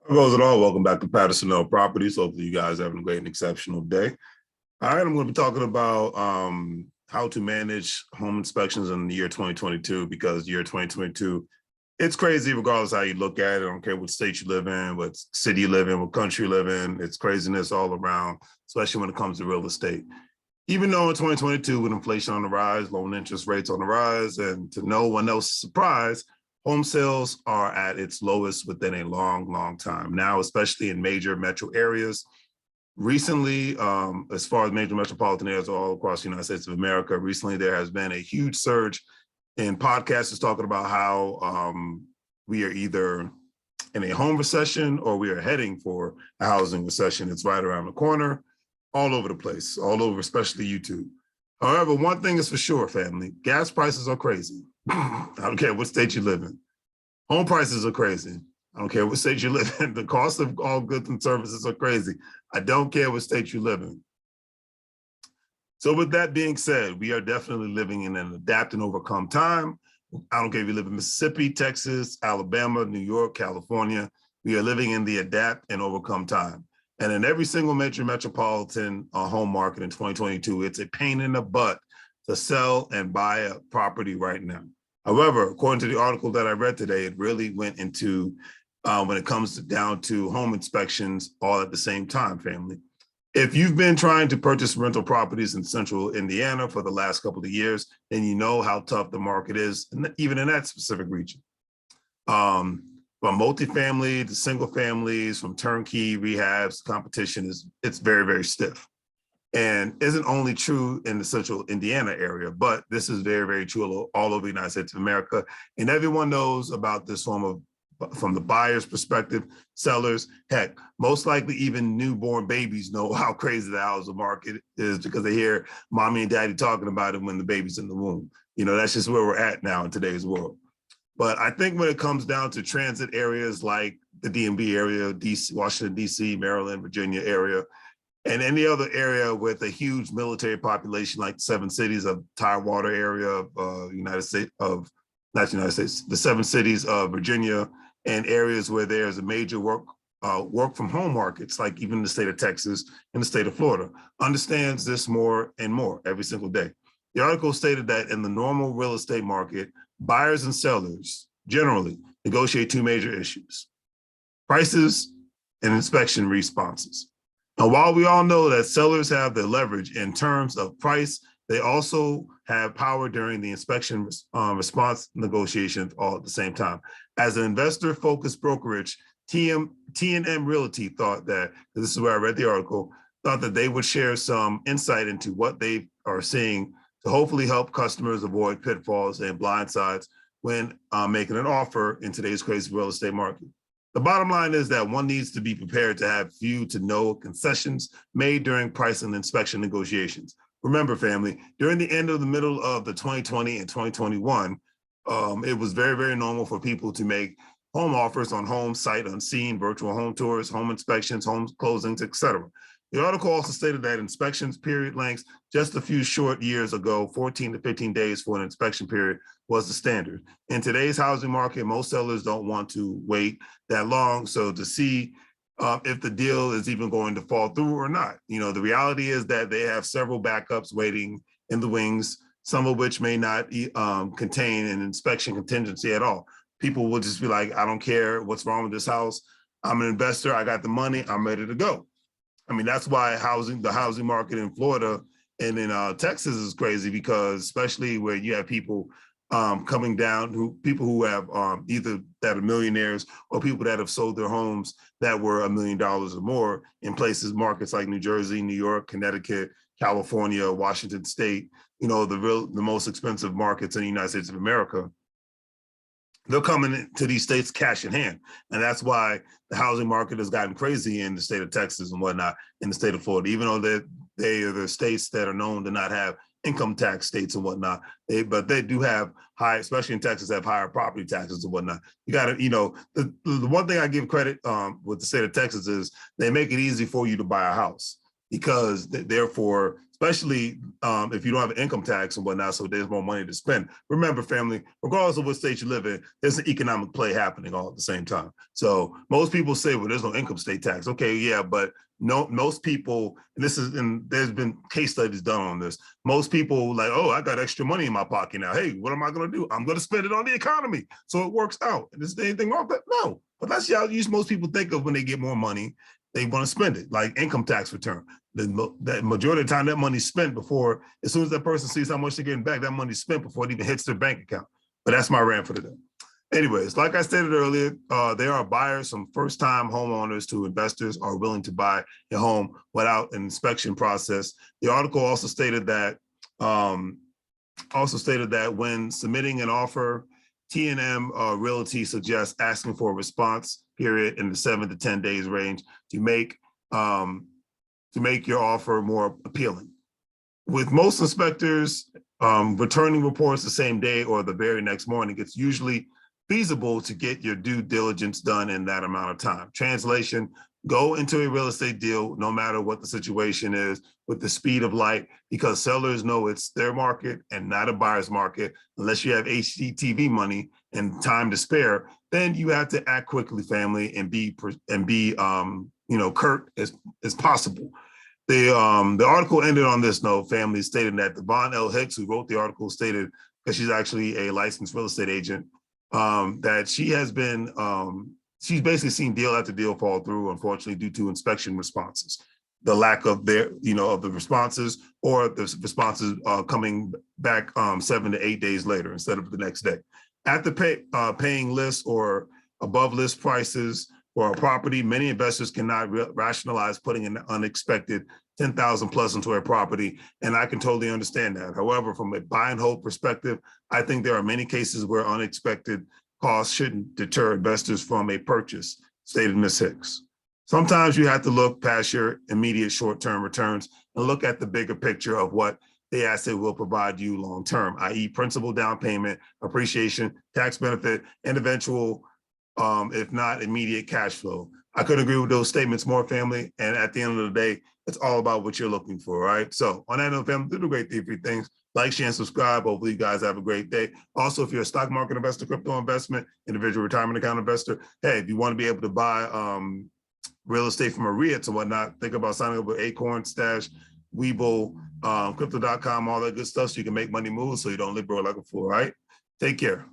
Goes at all. Welcome back to Patterson Properties. Hopefully you guys are having a great and exceptional day. All right, I'm going to be talking about how to manage home inspections in the year 2022, because year 2022, it's crazy regardless how you look at it. I don't care what state you live in, what city you live in, what country you live in. It's craziness all around, especially when it comes to real estate. Even though in 2022, with inflation on the rise, loan interest rates on the rise, and to no one else's surprise, home sales are at its lowest within a long, long time. Now, especially in major metro areas. Recently, as far as major metropolitan areas all across the United States of America, recently there has been a huge surge in podcasters talking about how we are either in a home recession or we are heading for a housing recession. It's right around the corner, all over the place, all over, especially YouTube. However, one thing is for sure, family, gas prices are crazy. I don't care what state you live in. Home prices are crazy. I don't care what state you live in. The cost of all goods and services are crazy. I don't care what state you live in. So with that being said, we are definitely living in an adapt and overcome time. I don't care if you live in Mississippi, Texas, Alabama, New York, California. We are living in the adapt and overcome time. And in every single major metropolitan home market in 2022, it's a pain in the butt to sell and buy a property right now. However, according to the article that I read today, it really went into when it comes down to home inspections all at the same time, family. If you've been trying to purchase rental properties in central Indiana for the last couple of years, then you know how tough the market is, even in that specific region. From multifamily to single families, from turnkey rehabs, competition it's very, very stiff. And isn't only true in the central Indiana area, but this is very, very true all over the United States of America. And everyone knows about this from the buyer's perspective, sellers, heck, most likely even newborn babies know how crazy the housing market is because they hear mommy and daddy talking about it when the baby's in the womb. You know, that's just where we're at now in today's world. But I think when it comes down to transit areas like the DMV area, DC, Washington, DC, Maryland, Virginia area, and any other area with a huge military population like the 7 cities of Tidewater area of the 7 cities of Virginia, and areas where there's a major work from home markets, like even the state of Texas and the state of Florida, understands this more and more every single day. The article stated that in the normal real estate market, buyers and sellers generally negotiate 2 major issues: prices and inspection responses. Now, while we all know that sellers have the leverage in terms of price, they also have power during the inspection response negotiations all at the same time. As an investor-focused brokerage, T&M Realty thought that, this is where I read the article, thought that they would share some insight into what they are seeing to hopefully help customers avoid pitfalls and blindsides when making an offer in today's crazy real estate market. The bottom line is that one needs to be prepared to have few to no concessions made during price and inspection negotiations. Remember, family, during the middle of the 2020 and 2021, it was very, very normal for people to make home offers on home, sight unseen, virtual home tours, home inspections, home closings, etc. The article also stated that inspections period lengths just a few short years ago, 14 to 15 days for an inspection period was the standard. In today's housing market, most sellers don't want to wait that long. So to see if the deal is even going to fall through or not. You know, the reality is that they have several backups waiting in the wings, some of which may not contain an inspection contingency at all. People will just be like, I don't care what's wrong with this house. I'm an investor, I got the money, I'm ready to go. I mean, that's why the housing market in Florida and in Texas is crazy, because especially where you have people coming down, people who have either that are millionaires or people that have sold their homes that were $1 million or more in markets like New Jersey, New York, Connecticut, California, Washington State, you know, the most expensive markets in the United States of America. They're coming into these states cash in hand. And that's why the housing market has gotten crazy in the state of Texas and whatnot, in the state of Florida, even though they are the states that are known to not have income tax states and whatnot. But they do have high, especially in Texas, have higher property taxes and whatnot. You got to, you know, the one thing I give credit with the state of Texas is they make it easy for you to buy a house. because therefore, especially if you don't have an income tax and whatnot, so there's more money to spend. Remember, family, regardless of what state you live in, there's an economic play happening all at the same time. So most people say, well, there's no income state tax. Okay, yeah, but no, most people, and there's been case studies done on this. Most people like, oh, I got extra money in my pocket now. Hey, what am I going to do? I'm going to spend it on the economy. So it works out. Is there anything wrong with that? No, but that's how most people think of when they get more money. They want to spend it, like income tax return. The majority of the time that money's spent before, as soon as that person sees how much they're getting back, that money's spent before it even hits their bank account. But that's my rant for today. Anyways, like I stated earlier, there are buyers from first-time homeowners to investors are willing to buy a home without an inspection process. The article also stated that when submitting an offer, T&M Realty suggests asking for a response period in the 7 to 10 days range to make your offer more appealing. With most inspectors returning reports the same day or the very next morning, it's usually feasible to get your due diligence done in that amount of time. Translation, go into a real estate deal, no matter what the situation is, with the speed of light, because sellers know it's their market and not a buyer's market. Unless you have HGTV money and time to spare, then you have to act quickly, family, and be curt as possible. The article ended on this note, family, stating that Devon L. Hicks, who wrote the article, stated, because she's actually a licensed real estate agent, that she has been, she's basically seen deal after deal fall through, unfortunately, due to inspection responses. The lack of of the responses, or the responses coming back 7 to 8 days later instead of the next day. After paying list or above list prices for a property, many investors cannot rationalize putting an unexpected 10,000 plus into a property, and I can totally understand that. However, from a buy and hold perspective, I think there are many cases where unexpected costs shouldn't deter investors from a purchase, stated Ms. Hicks. Sometimes you have to look past your immediate short-term returns and look at the bigger picture of what the asset will provide you long-term, i.e. principal, down payment, appreciation, tax benefit, and eventual, if not immediate, cash flow. I couldn't agree with those statements more, family. And at the end of the day, it's all about what you're looking for, right? So on that note, family, do the great 3 things. Like, share, and subscribe. Hopefully you guys have a great day. Also, if you're a stock market investor, crypto investment, individual retirement account investor, hey, if you want to be able to buy real estate from a REITs and whatnot, think about signing up with Acorn, Stash, WEBULL, crypto.com, all that good stuff, so you can make money move so you don't live broke like a fool, right? Take care.